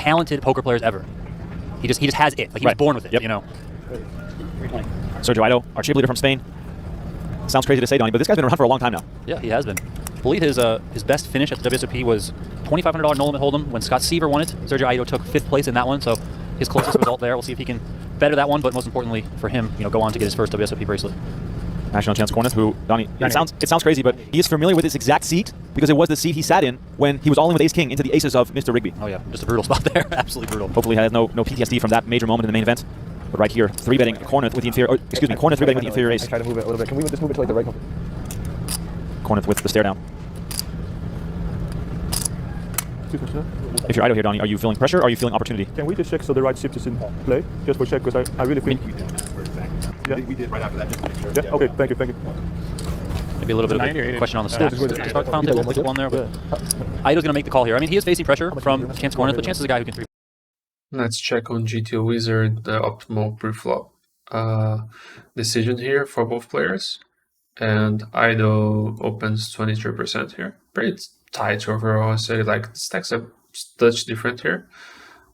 talented poker players ever. He just has it. Like he was born with it. Yep. You know. Sergio Aido, our chip leader from Spain. Sounds crazy to say, Donnie, but this guy's been around for a long time now. Yeah, he has been. I believe his best finish at the WSOP was $2,500 no limit hold'em when Scott Seaver won it. Sergio Aido took 5th place in that one, so his closest result there. We'll see if he can better that one, but most importantly for him, go on to get his first WSOP bracelet. National champs Kornuth, who, Donnie, it sounds crazy, but he is familiar with this exact seat because it was the seat he sat in when he was all in with Ace-King into the aces of Mr. Rigby. Oh yeah, just a brutal spot there. Absolutely brutal. Hopefully he has no PTSD from that major moment in the main event. But right here, 3-betting Kornuth with the inferior, Kornuth 3-betting with the inferior ace. I try to move it a little bit. Can we just move it to like the right? Kornuth with the stare down. If you're Aido here, Donnie, are you feeling pressure or are you feeling opportunity? Can we just check so the right chip is in play? Just for check, because I really think... Yeah. We did right after that, just to make sure. Yeah, okay, thank you. Maybe a little bit of a question on the stats. To start the final table, click one there, but Aido's going to make the call here. I mean, he is facing pressure from Chance Kornuth, but Chance is a guy who can 3. Let's check on GTO Wizard the optimal pre-flop decision here for both players. And Aido opens 23% here. Pretty tight overall. I say like the stacks are touch different here.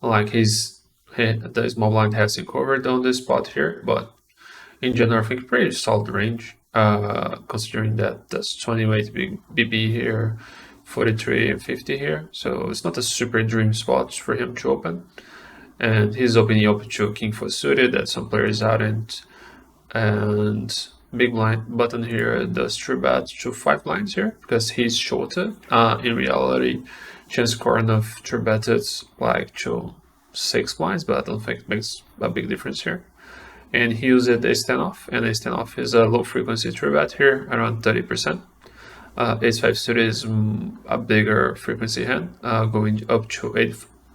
Like the small blind has him covered on this spot here, but in general I think pretty solid range. Considering that there's 28 BB here, 43 and 50 here. So it's not a super dream spot for him to open. And he's opening up to king 4 suited that some players aren't. And big blind button here does 3-bet to 5 blinds here because he's shorter. In reality, Chance Kornuth 3-betted like to 6 blinds, but I don't think it makes a big difference here. And he used ace-10 off, and ace-10 off is a low frequency 3-bet here, around 30%. Ace-5 suited is a bigger frequency hand, going up to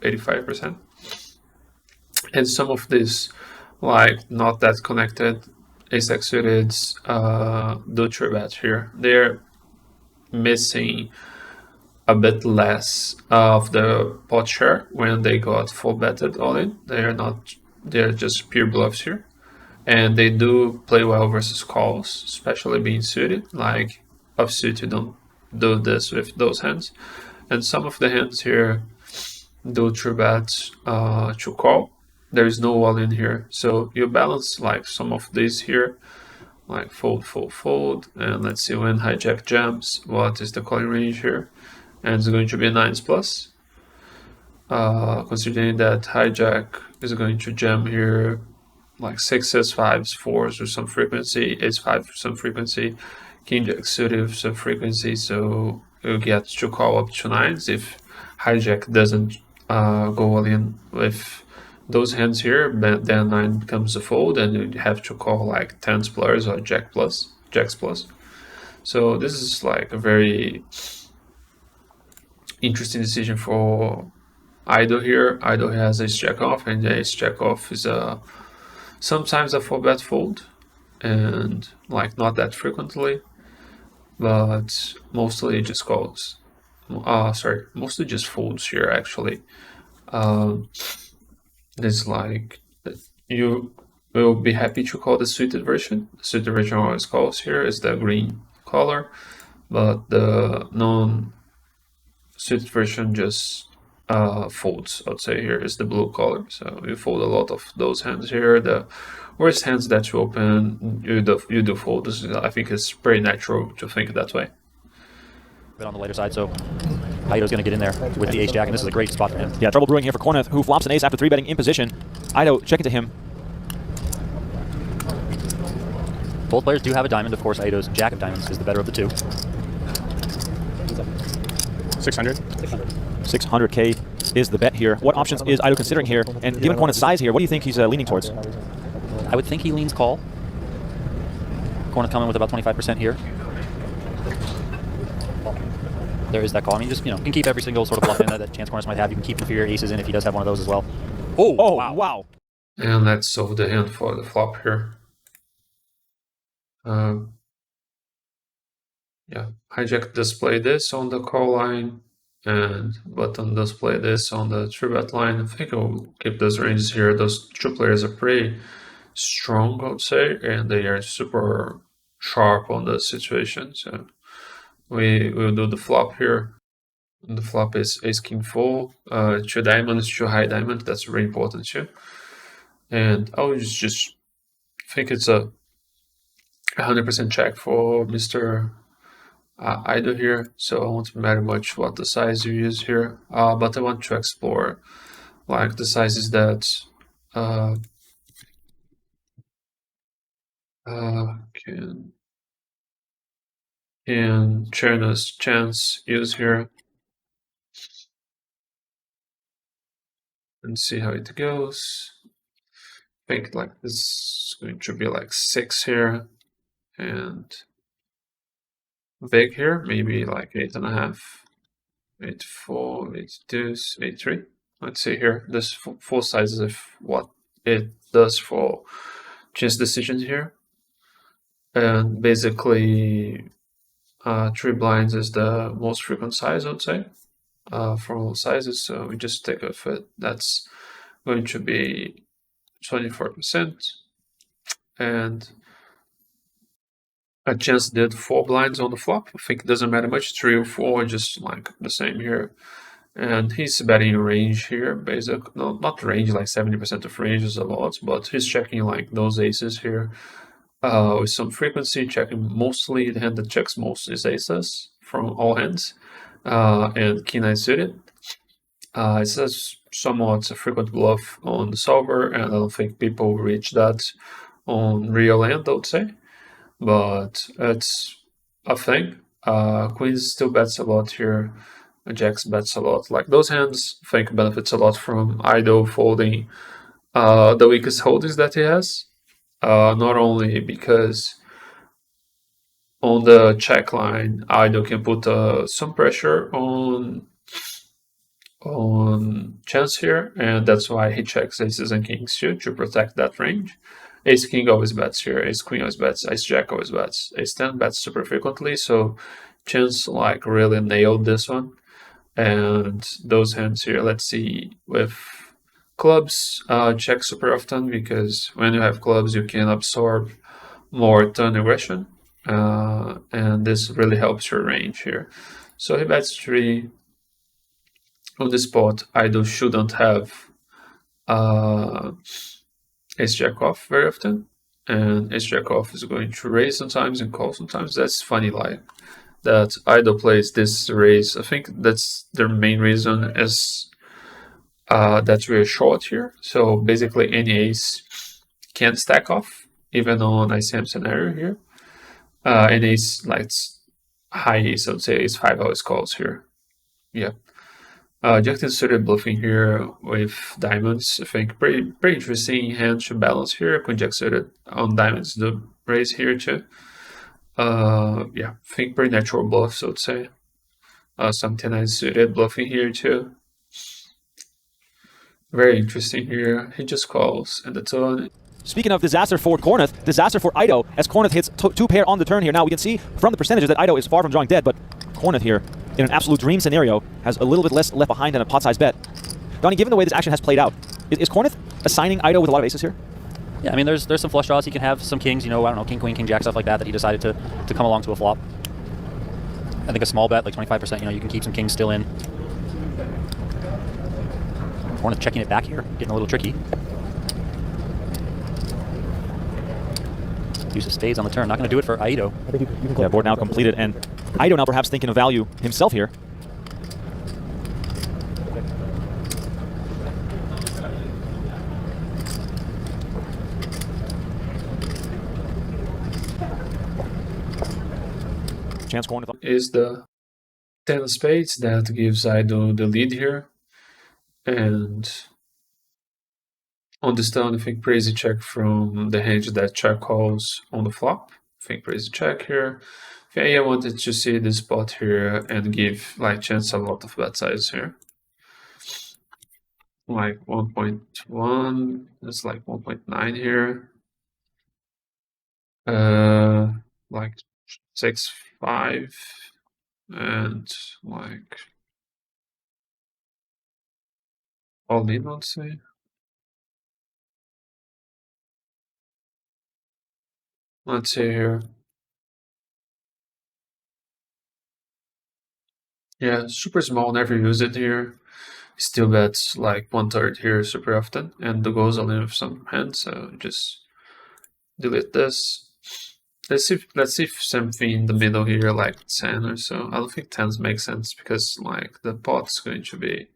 85%. And some of these, like not that connected ace-X suited do 3-bet here. They're missing a bit less of the pot share when they got full betted all in. They're just pure bluffs here. And they do play well versus calls, especially being suited. Like offsuit, you don't do this with those hands. And some of the hands here do 3-bet to call. There is no all in here, so you balance like some of these here, like fold, fold, fold, and let's see when hijack jams, what is the calling range here, and it's going to be 9s plus. Considering that hijack is going to jam here, like 6s, 5s, 4s with some frequency, ace-5 with some frequency, king-jack suited with some frequency, so you get to call up to 9s if hijack doesn't go all in with those hands here. Then 9 becomes a fold and you have to call like 10s plus or jacks plus. So this is like a very interesting decision for Aido here. Aido has ace jack off, and ace jack off is sometimes a 4-bet fold, and like not that frequently, but mostly it just calls. Mostly just folds here actually. It's like you will be happy to call the suited version. The suited version always calls here is the green color, but the non-suited version just folds. I'd say here is the blue color. So you fold a lot of those hands here. The worst hands that you open, you do fold. I think it's pretty natural to think that way. Bit on the lighter side, so Aido's going to get in there with the ace-jack, and this is a great spot for him. Yeah, trouble brewing here for Kornuth, who flops an ace after 3-betting in position. Aido checking to him. Both players do have a diamond. Of course, Aido's jack of diamonds is the better of the two. 600. 600K is the bet here. What options is Aido considering here? And given Kornuth's size here, what do you think he's leaning towards? I would think he leans call. Kornuth coming with about 25% here. There is that call. I mean, you can keep every single sort of bluff in that Chance Kornuth might have. You can keep inferior aces in if he does have one of those as well. Oh, wow. And let's solve the hand for the flop here. Yeah, hijack display this on the call line, and button display this on the 3-bet line. I think I'll keep those ranges here. Those two players are pretty strong, I would say, and they are super sharp on the situation. So we will do the flop here. The flop is ace king four, 2 diamonds, 2 high diamond. That's very important too. And I would just think it's a 100% check for Mr. Aido here. So it won't matter much what the size you use here. But I want to explore like the sizes that can Cherna's chance use here and see how it goes. I think like this is going to be like 6 here and big here, maybe like 8.5, 8.4, 8.2, 8.3. Let's see here. This full sizes of what it does for chance decisions here. And basically 3 blinds is the most frequent size, I would say, for all sizes. So we just take off it. That's going to be 24%. And a chance did 4 blinds on the flop. I think it doesn't matter much, 3 or 4, just like the same here. And he's betting range here, basically. No, not range, like 70% of range is a lot, but he's checking like those aces here with some frequency, checking mostly the hand that checks most is aces from all hands, and king nine suited. It's a somewhat a frequent bluff on the solver, and I don't think people reach that on real hand, I would say. But it's a thing. Queens still bets a lot here. Jacks bets a lot. Like those hands, I think benefits a lot from Aido folding the weakest holdings that he has. Not only because on the check line, Aido can put some pressure on chance here, and that's why he checks aces and kings too, to protect that range. Ace king always bets here, ace queen always bets, ace jack always bets, ace 10 bets super frequently, so chance like really nailed this one. And those hands here, let's see, with clubs, check super often, because when you have clubs you can absorb more turn aggression, and this really helps your range here. So he bets 3. On the spot, Aido shouldn't have ace jack off very often, and ace jack off is going to raise sometimes and call sometimes. That's funny, like that Aido plays this raise. I think that's their main reason is that we're short here. So basically any ace can stack off, even on ICM scenario here. Any ace, like high ace, I would say ace 5 always calls here. Yeah. Jack 10 suited bluffing here with diamonds. I think pretty interesting hand to balance here. Queen Jack suited on diamonds, the raise here too. Yeah, I think pretty natural bluffs, I would say. Some 10-9 suited bluffing here too. Very interesting here. He just calls and the turn. Speaking of disaster for Kornuth, disaster for Aido, as Kornuth hits 2 pair on the turn here. Now we can see from the percentages that Aido is far from drawing dead, but Kornuth here, in an absolute dream scenario, has a little bit less left behind than a pot-sized bet. Donnie, given the way this action has played out, is Kornuth assigning Aido with a lot of aces here? Yeah, I mean, there's some flush draws. He can have some kings, you know, I don't know, king, queen, king, jack, stuff like that he decided to come along to a flop. I think a small bet, like 25%, you know, you can keep some kings still in. Kornuth checking it back here, getting a little tricky. Use of spades on the turn. Not going to do it for Aido. I think you can call Yeah, board now completed, and Aido now perhaps thinking of value himself here. Chance Kornuth Is the 10 of spades that gives Aido the lead here. And on this turn, I think crazy check from the hand that check calls on the flop. I think crazy check here. Okay, I wanted to see this spot here and give like chance a lot of bet size here. Like 1.1, that's like 1.9 here. Like 6.5 and like all in, I'd say. Let's see here. Yeah, super small, never use it here. Still bets like 1/3 here super often, and the goes all in with some hands, so just delete this. Let's see if something in the middle here, like 10 or so. I don't think 10s make sense because like the pot's going to be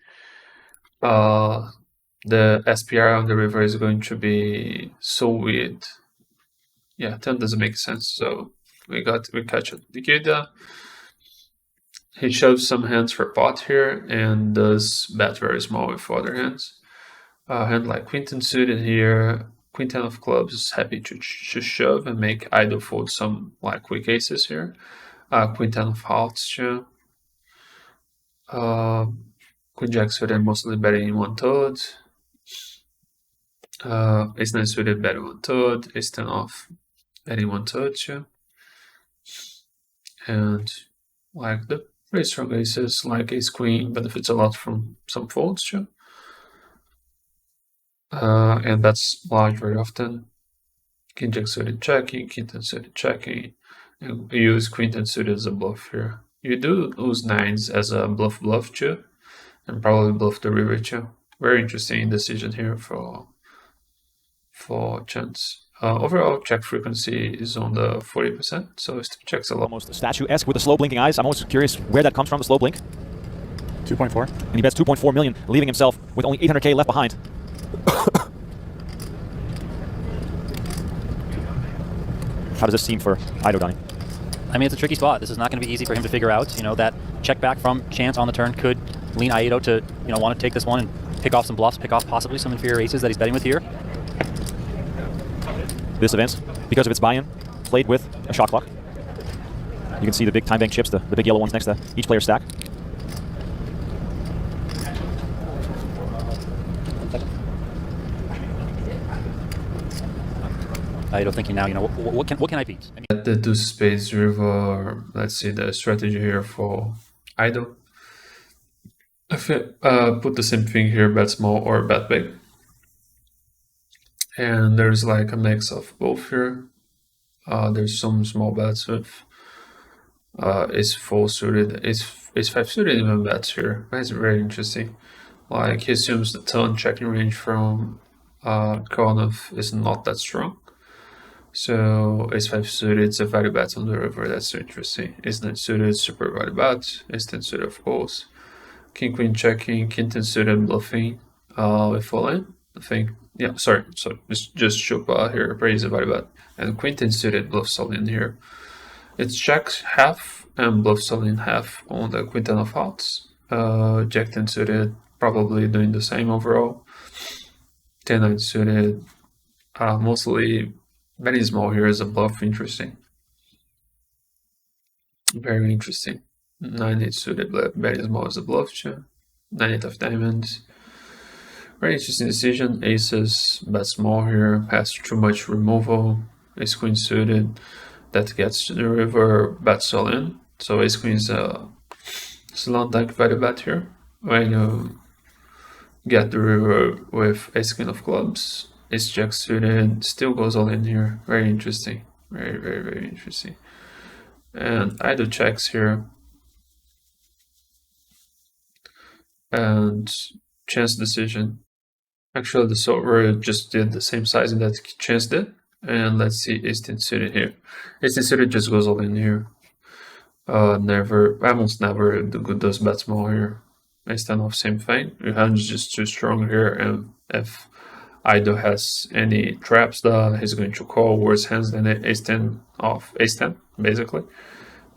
the SPR on the river is going to be so weird. Yeah, 10 doesn't make sense, so we catch it. Nikita. He shows some hands for pot here and does bet very small with other hands. Hand like queen ten suited here, queen ten of clubs is happy to shove and make Aido fold some like weak aces here. Queen ten of hearts too. Queen jack suited mostly betting in 1/3. Ace nine suited betting 1/3. Ace ten off betting 1/3 too. And like the very strong aces like ace queen benefits a lot from some folds too. And that's large very often. King jack suited checking, king ten suited checking, and we use queen ten suited as a bluff here. You do use nines as a bluff too, and probably bluff the river too. Very interesting decision here for chance. Overall check frequency is on the 40%, so it checks a lot. Almost statue-esque with the slow blinking eyes. I'm always curious where that comes from, the slow blink. 2.4. And he bets 2.4 million, leaving himself with only 800K left behind. How does this seem for Aido, Donnie? I mean, it's a tricky spot. This is not going to be easy for him to figure out. You know, that check back from chance on the turn could lean Aido to, you know, want to take this one and pick off some bluffs, pick off possibly some inferior aces that he's betting with here. This event, because of its buy-in, played with a shot clock. You can see the big time bank chips, the big yellow ones next to each player's stack. Aido thinking now, you know, what can I beat? I mean, The two spades river, let's see the strategy here for Aido. If it, put the same thing here, bet small or bet big. And there's like a mix of both here. There's some small bets with ace-4 suited, ace-5 suited even bets here. That's very interesting. Like he assumes the turn checking range from Kornuth is not that strong. So ace-5 suited is a value bet on the river. That's so interesting. Ace-9 suited, super value bet. Ace-10 suited, of course. King-queen checking, king-10 suited bluffing with all in. I think, yeah, sorry, so it's just Chupa here, raise a value bet. And queen 10 suited bluffs all in here. It's jack half and bluffs all in half on the queen 10 of hearts. Jack 10 suited, probably doing the same overall. 10-9 suited, mostly very small here as a bluff, interesting. Very interesting. 9-8 suited, very small as a bluff, too. 9-8 of diamonds. Very interesting decision. Aces, bet small here, has too much removal. Ace queen suited, that gets to the river, bets all in. So ace queen is a slot deck value bet here. When you get the river with ace queen of clubs, ace jack suited, still goes all in here. Very interesting. Very interesting. And Aido checks here. And chance decision. Actually, the solver just did the same sizing that chance did. And let's see ace-10 suited here. Ace-10 suited just goes all in here. Almost never does bet small here. Ace-10 off, same thing. Your hand is just too strong here, and if Aido has any traps that he's going to call worse hands than ace-10 off, ace-10 basically.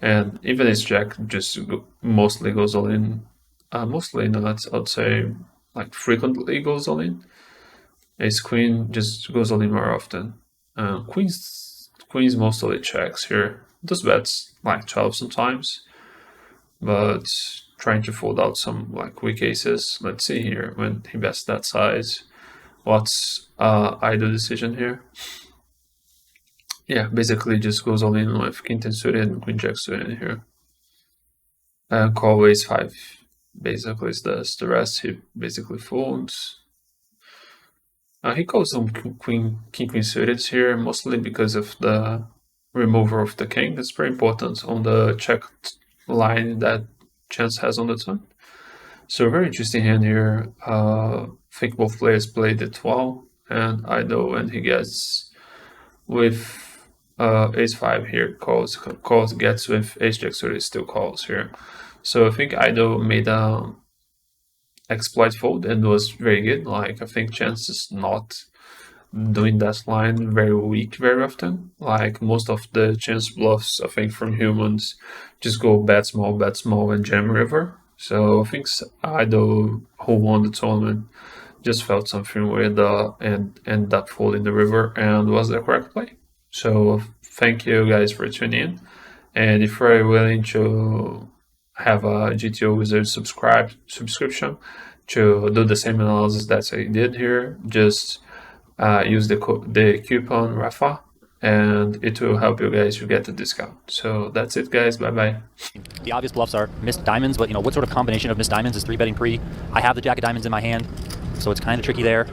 And even ace-jack just mostly goes all in. Mostly not, I'd say, like frequently goes all in. Ace-queen just goes all in more often. Queens mostly checks here. Does bets like 12 sometimes, but trying to fold out some like weak aces. Let's see here when he bets that size. What's Aido decision here? Yeah, basically just goes all in with king 10 suited and queen jack suited here. And call ace-5 basically is the rest. He basically folds. He calls some king queen suited here, mostly because of the removal of the king. That's very important on the check line that Chance has on the turn. So very interesting hand here. I think both players played it well, and Aido, when he gets with ace-5 here, calls, gets with ace-jack, so he still calls here. So I think Aido made a exploit fold and was very good. Like, I think Chance is not doing that line very weak very often. Like, most of the Chance bluffs, I think, from humans just go bet small, and jam river. So I think Aido, who won the tournament, just felt something weird and ended up folding the river, and was the correct play. So thank you guys for tuning in. And if you're willing to have a GTO Wizard subscription to do the same analysis that I did here, just use the coupon Rafa, and it will help you guys to get the discount. So that's it, guys. Bye bye. The obvious bluffs are missed diamonds, but what sort of combination of missed diamonds is 3-betting pre? I have the jack of diamonds in my hand, so it's kind of tricky there.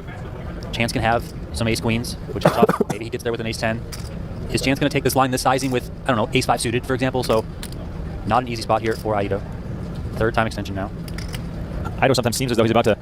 Chance can have some ace queens, which is tough. Maybe he gets there with an ace 10. Is Chance going to take this line this sizing with, I don't know, ace 5 suited, for example? So not an easy spot here for Aido. Third time extension now. Aido sometimes seems as though he's about to